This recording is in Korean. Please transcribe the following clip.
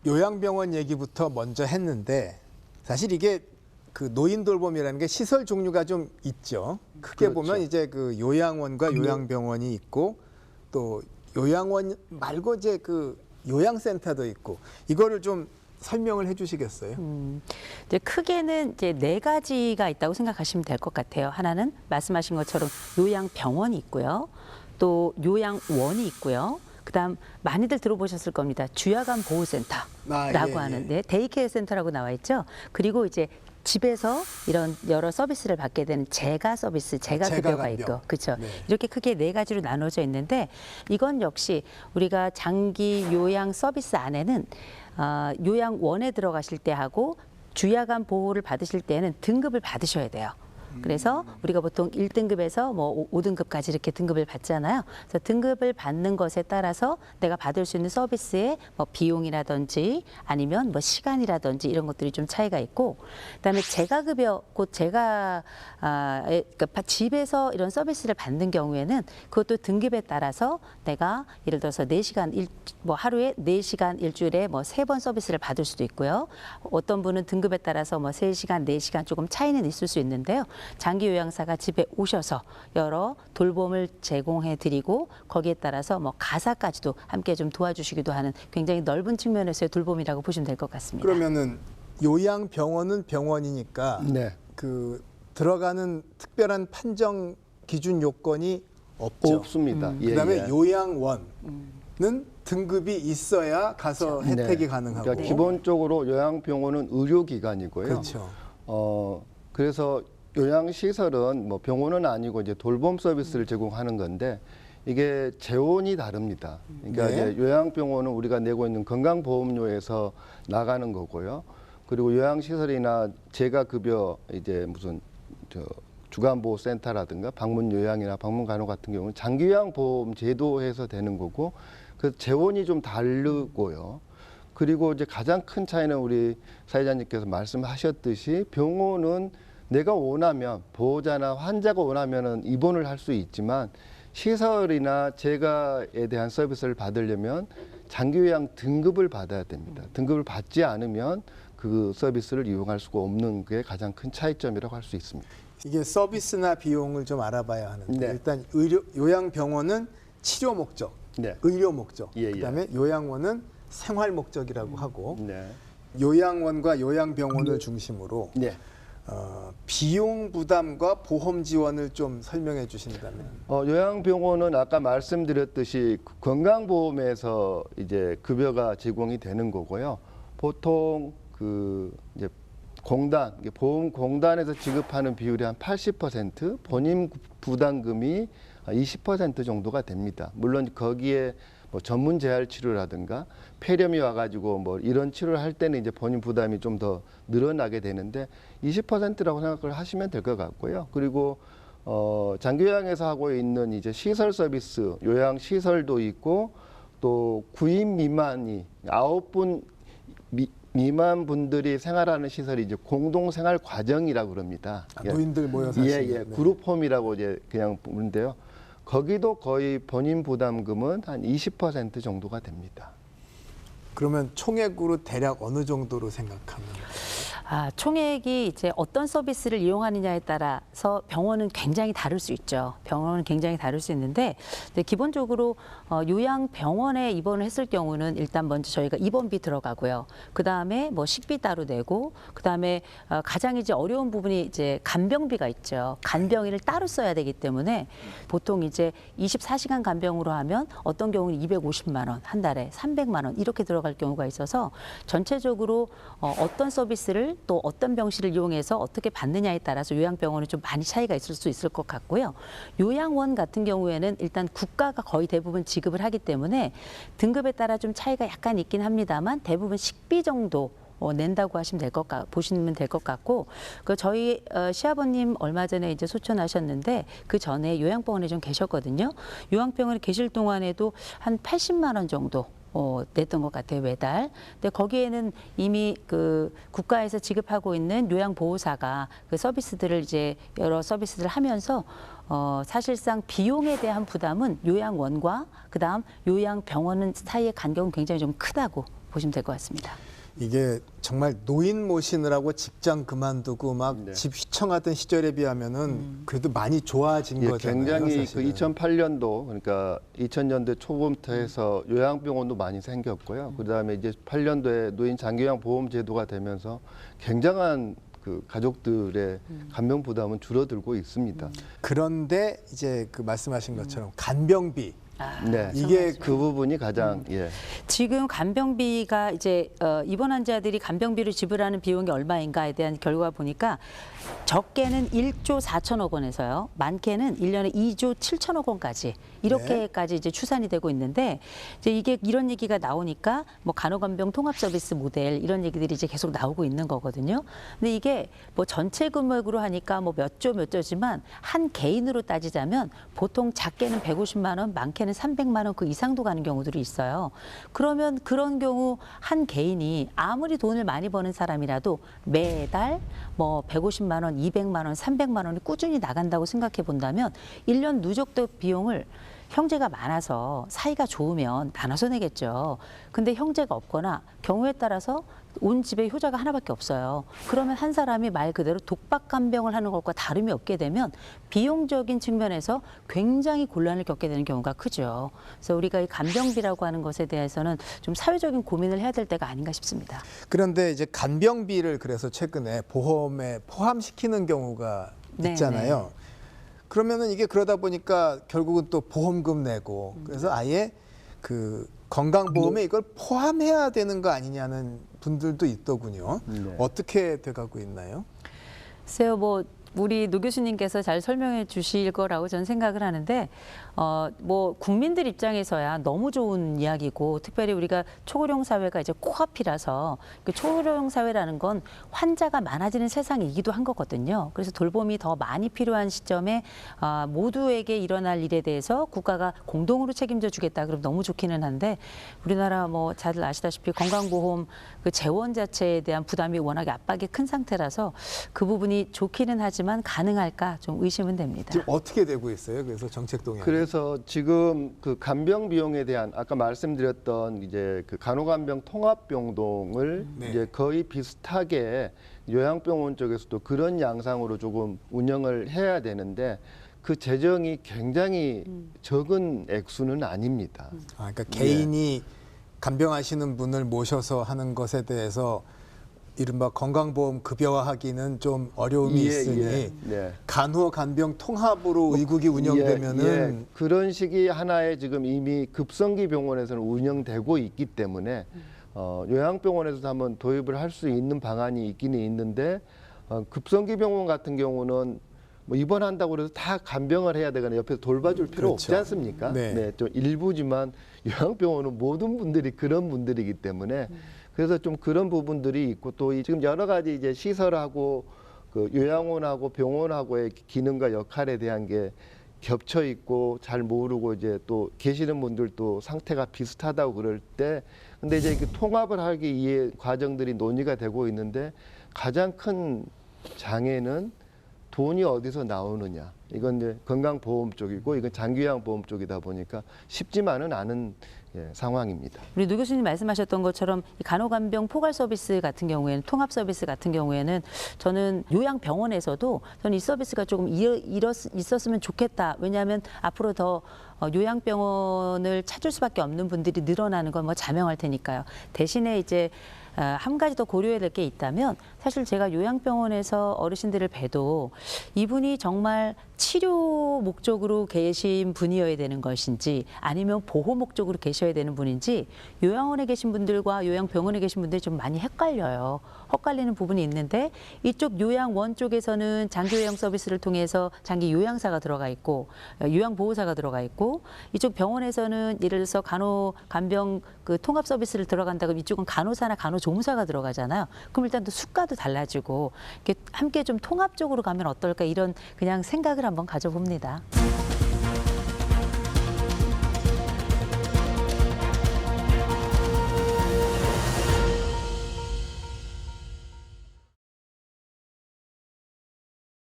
요양병원 얘기부터 먼저 했는데 사실 이게 그 노인 돌봄이라는 게 시설 종류가 좀 있죠. 크게 그렇죠. 보면 이제 그 요양원과 요양병원이 있고 또 요양원 말고 이제 그 요양센터도 있고 이거를 좀 설명을 해주시겠어요? 이제 크게는 이제 네 가지가 있다고 생각하시면 될 것 같아요. 하나는 말씀하신 것처럼 요양병원이 있고요. 또 요양원이 있고요. 그다음 많이들 들어보셨을 겁니다. 주야간 보호센터라고 하는데 데이케어 센터라고 나와 있죠. 그리고 이제 집에서 이런 여러 서비스를 받게 되는 재가 서비스, 재가급여가 있고, 그렇죠. 네. 이렇게 크게 네 가지로 나눠져 있는데 이건 역시 우리가 장기 요양 서비스 안에는 요양원에 들어가실 때 하고 주야간 보호를 받으실 때는 등급을 받으셔야 돼요. 그래서 우리가 보통 1등급에서 뭐 5등급까지 이렇게 등급을 받잖아요. 그래서 등급을 받는 것에 따라서 내가 받을 수 있는 서비스의 뭐 비용이라든지 아니면 뭐 시간이라든지 이런 것들이 좀 차이가 있고, 그다음에 재가급여, 곧 제가 그러니까 집에서 이런 서비스를 받는 경우에는 그것도 등급에 따라서 내가 예를 들어서 4시간 뭐 하루에 4시간 일주일에 뭐 3번 서비스를 받을 수도 있고요. 어떤 분은 등급에 따라서 뭐 3시간, 4시간 조금 차이는 있을 수 있는데요. 장기 요양사가 집에 오셔서 여러 돌봄을 제공해 드리고 거기에 따라서 뭐 가사까지도 함께 좀 도와주시기도 하는 굉장히 넓은 측면에서의 돌봄이라고 보시면 될 것 같습니다. 그러면은 요양병원은 병원이니까 네. 그 들어가는 특별한 판정 기준 요건이 없죠. 없습니다. 예, 그다음에 예. 요양원은 등급이 있어야 가서 혜택이 네. 가능하고. 그러니까 기본적으로 요양병원은 의료기관이고요. 그렇죠. 그래서 요양시설은 뭐 병원은 아니고 이제 돌봄 서비스를 제공하는 건데 이게 재원이 다릅니다. 그러니까 네. 이제 요양병원은 우리가 내고 있는 건강보험료에서 나가는 거고요. 그리고 요양시설이나 재가급여 이제 무슨 주간보호센터라든가 방문요양이나 방문간호 같은 경우는 장기요양보험 제도에서 되는 거고 그 재원이 좀 다르고요. 그리고 이제 가장 큰 차이는 우리 사회자님께서 말씀하셨듯이 병원은 내가 원하면 보호자나 환자가 원하면은 입원을 할 수 있지만 시설이나 재가에 대한 서비스를 받으려면 장기요양 등급을 받아야 됩니다. 등급을 받지 않으면 그 서비스를 이용할 수가 없는 게 가장 큰 차이점이라고 할 수 있습니다. 이게 서비스나 비용을 좀 알아봐야 하는데 네. 일단 요양병원은 치료 목적, 네. 의료 목적, 예, 예. 그다음에 요양원은 생활 목적이라고 하고 네. 요양원과 요양병원을 중심으로 네. 비용 부담과 보험 지원을 좀 설명해 주신다면. 요양병원은 아까 말씀드렸듯이 건강보험에서 이제 급여가 제공이 되는 거고요. 보통 그 이제 공단, 보험공단에서 지급하는 비율이 한 80%, 본인 부담금이 20% 정도가 됩니다. 물론 거기에 뭐 전문 재활 치료라든가 폐렴이 와가지고 뭐 이런 치료를 할 때는 이제 본인 부담이 좀 더 늘어나게 되는데 20%라고 생각을 하시면 될 것 같고요. 그리고 장기요양에서 하고 있는 이제 시설 서비스, 요양 시설도 있고 또 9인 미만이 9분 미만 분들이 생활하는 시설이 이제 공동생활 과정이라고 그럽니다. 노인들 모여서 예, 하시는, 예. 네. 그룹홈이라고 이제 그냥 부르는데요. 거기도 거의 본인 부담금은 한 20% 정도가 됩니다. 그러면 총액으로 대략 어느 정도로 생각하면? 총액이 이제 어떤 서비스를 이용하느냐에 따라서 병원은 굉장히 다를 수 있죠. 병원은 굉장히 다를 수 있는데 기본적으로 요양병원에 입원을 했을 경우는 일단 먼저 저희가 입원비 들어가고요. 그 다음에 뭐 식비 따로 내고 그 다음에 가장 이제 어려운 부분이 이제 간병비가 있죠. 간병인을 따로 써야 되기 때문에 보통 이제 24시간 간병으로 하면 어떤 경우는 250만 원, 한 달에 300만 원 이렇게 들어갈 경우가 있어서 전체적으로 어떤 서비스를 또 어떤 병실을 이용해서 어떻게 받느냐에 따라서 요양병원은 좀 많이 차이가 있을 수 있을 것 같고요. 요양원 같은 경우에는 일단 국가가 거의 대부분 지급을 하기 때문에 등급에 따라 좀 차이가 약간 있긴 합니다만 대부분 식비 정도 낸다고 하시면 보시면 될 것 같고, 저희 시아버님 얼마 전에 이제 소천하셨는데 그 전에 요양병원에 좀 계셨거든요. 요양병원에 계실 동안에도 한 80만 원 정도 냈던 것 같아요, 매달. 근데 거기에는 이미 그 국가에서 지급하고 있는 요양보호사가 그 서비스들을 이제 여러 서비스들을 하면서 사실상 비용에 대한 부담은 요양원과 그다음 요양병원 사이의 간격은 굉장히 좀 크다고 보시면 될 것 같습니다. 이게 정말 노인 모시느라고 직장 그만두고 막 네. 집 휘청하던 시절에 비하면은 그래도 많이 좋아진 예, 거잖아요. 굉장히 그 사실은. 2008년도 그러니까 2000년대 초부터 해서 요양병원도 많이 생겼고요. 그다음에 이제 8년도에 노인 장기요양 보험 제도가 되면서 굉장한 그 가족들의 간병 부담은 줄어들고 있습니다. 그런데 이제 그 말씀하신 것처럼 간병비 네, 이게 그 부분이 가장 예. 지금 간병비가 이제 입원 환자들이 간병비를 지불하는 비용이 얼마인가에 대한 결과 보니까 적게는 1조 4천억 원에서요. 많게는 1년에 2조 7천억 원까지 이렇게까지 이제 추산이 되고 있는데 이제 이게 이런 얘기가 나오니까 뭐 간호간병 통합 서비스 모델 이런 얘기들이 이제 계속 나오고 있는 거거든요. 근데 이게 뭐 전체 금액으로 하니까 뭐 몇 조지만 한 개인으로 따지자면 보통 작게는 150만 원, 많게는 300만 원 그 이상도 가는 경우들이 있어요. 그러면 그런 경우 한 개인이 아무리 돈을 많이 버는 사람이라도 매달 뭐 150만 원, 200만 원, 300만 원이 꾸준히 나간다고 생각해 본다면 1년 누적된 비용을 형제가 많아서 사이가 좋으면 나눠서 내겠죠. 근데 형제가 없거나 경우에 따라서 온 집에 효자가 하나밖에 없어요. 그러면 한 사람이 말 그대로 독박 간병을 하는 것과 다름이 없게 되면 비용적인 측면에서 굉장히 곤란을 겪게 되는 경우가 크죠. 그래서 우리가 이 간병비라고 하는 것에 대해서는 좀 사회적인 고민을 해야 될 때가 아닌가 싶습니다. 그런데 이제 간병비를 그래서 최근에 보험에 포함시키는 경우가 네, 있잖아요. 그러면은 이게 그러다 보니까 결국은 또 보험금 내고 그래서 아예 그 건강보험에 이걸 포함해야 되는 거 아니냐는 분들도 있더군요. 네. 어떻게 돼가고 있나요? 글쎄요, 뭐 우리 노 교수님께서 잘 설명해 주실 거라고 저는 생각을 하는데 뭐 국민들 입장에서야 너무 좋은 이야기고 특별히 우리가 초고령 사회가 이제 코앞이라서 그 초고령 사회라는 건 환자가 많아지는 세상이기도 한 거거든요. 그래서 돌봄이 더 많이 필요한 시점에 모두에게 일어날 일에 대해서 국가가 공동으로 책임져 주겠다 그러면 너무 좋기는 한데 우리나라 뭐 다들 아시다시피 건강보험 그 재원 자체에 대한 부담이 워낙에 압박이 큰 상태라서 그 부분이 좋기는 하지만 가능할까 좀 의심은 됩니다. 지금 어떻게 되고 있어요? 그래서 정책 동향. 그래서 지금 그 간병 비용에 대한 아까 말씀드렸던 이제 그 간호간병 통합병동을 네. 이제 거의 비슷하게 요양병원 쪽에서도 그런 양상으로 조금 운영을 해야 되는데 그 재정이 굉장히 적은 액수는 아닙니다. 그러니까 개인이 간병하시는 분을 모셔서 하는 것에 대해서 이른바 건강보험 급여화하기는 좀 어려움이 있으니 네. 간호 간병 통합으로 의국이 운영되면은 그런 식이 하나의 지금 이미 급성기 병원에서는 운영되고 있기 때문에 요양병원에서도 한번 도입을 할 수 있는 방안이 있기는 있는데 급성기 병원 같은 경우는 뭐 입원한다고 해서 다 간병을 해야 되거나 옆에서 돌봐줄 필요 그렇죠. 없지 않습니까? 네. 좀 일부지만 요양병원은 모든 분들이 그런 분들이기 때문에 그래서 좀 그런 부분들이 있고 또 지금 여러 가지 이제 시설하고 그 요양원하고 병원하고의 기능과 역할에 대한 게 겹쳐 있고 잘 모르고 이제 또 계시는 분들도 상태가 비슷하다고 그럴 때 근데 이제 그 통합을 하기 위해 과정들이 논의가 되고 있는데 가장 큰 장애는 돈이 어디서 나오느냐. 이건 이제 건강보험 쪽이고 이건 장기요양보험 쪽이다 보니까 쉽지만은 않은 상황입니다. 우리 노 교수님 말씀하셨던 것처럼 이 간호간병 포괄 서비스 같은 경우에는 통합 서비스 같은 경우에는 저는 요양병원에서도 저는 이 서비스가 조금 있었으면 좋겠다. 왜냐하면 앞으로 더 요양병원을 찾을 수밖에 없는 분들이 늘어나는 건 뭐 자명할 테니까요. 대신에 이제 한 가지 더 고려해야 될 게 있다면 사실 제가 요양병원에서 어르신들을 뵈도 이분이 정말 치료 목적으로 계신 분이어야 되는 것인지 아니면 보호 목적으로 계셔야 되는 분인지 요양원에 계신 분들과 요양병원에 계신 분들이 좀 많이 헷갈려요. 헷갈리는 부분이 있는데 이쪽 요양원 쪽에서는 장기요양 서비스를 통해서 장기 요양사가 들어가 있고 요양보호사가 들어가 있고 이쪽 병원에서는 예를 들어서 간병 그 통합 서비스를 들어간다 그러면 이쪽은 간호사나 간호조무사가 들어가잖아요. 그럼 일단 또 수가도 달라지고 이렇게 함께 좀 통합적으로 가면 어떨까 이런 그냥 생각을 한번 가져봅니다.